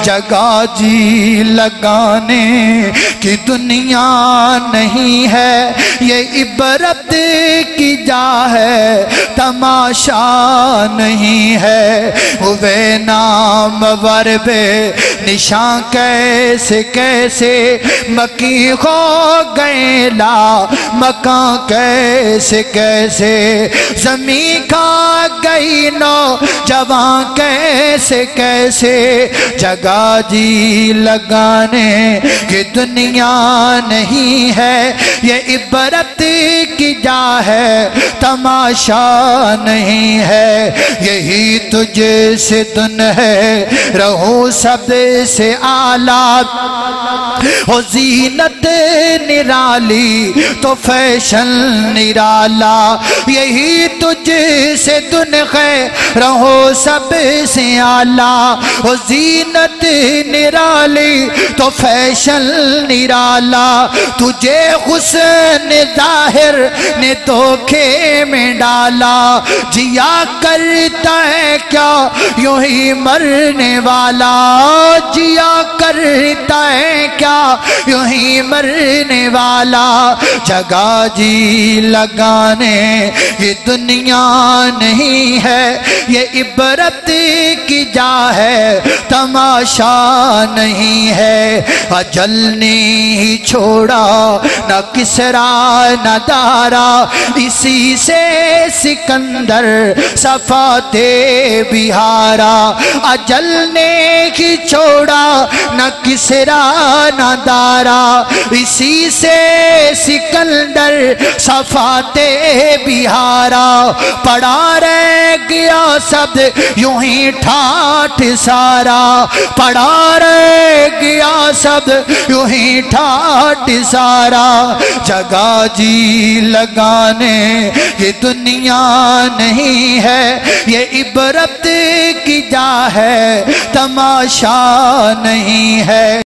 جگہ جی لگانے کی دنیا نہیں ہے، یہ عبرت کی جا ہے تماشا نہیں ہے۔ ہوئے نامور بے نشان کیسے کیسے مکی ہو گئے لا مکان کیسے کیسے، زمین کھا گئی نوجوان کیسے کیسے، جگہ جی لگانے کی دنیا نہیں ہے، یہ عبرت کی جا ہے تماشا نہیں ہے۔ یہی تجھ سے دن ہے رہو سب سے اعلیٰ، ہو زینت نرالی تو فیشن نرالا، یہی تجھ سے دن ہے رہو سب سے اعلیٰ، ہو زینت نرالی تو فیشن نرالا، تجھے حسن ظاہر نے دھوکے میں ڈالا، جیا کرتا ہے کیا یوں ہی مرنے والا، جیا کرتا ہے کیا یوں ہی مرنے والا، جگہ جی لگانے یہ دنیا نہیں ہے، یہ عبرت کی جا ہے تماشا نہیں ہے۔ اجل نے ہی چھوڑا نہ کسرا نہ دارا، اسی سے سکندر صفاتے بہارا، اجل نے ہی چھوڑا نہ کسرا نہ دارا، اسی سے سکندر صفاتے بہارا، پڑا رہ گیا سب یوں ہی ٹھاٹھ سارا، پڑا رہ گیا سب یوں ہی ٹھاٹھ سارا، جگہ جی لگانے یہ دنیا نہیں ہے، یہ عبرت کی جا ہے تماشا نہیں ہے۔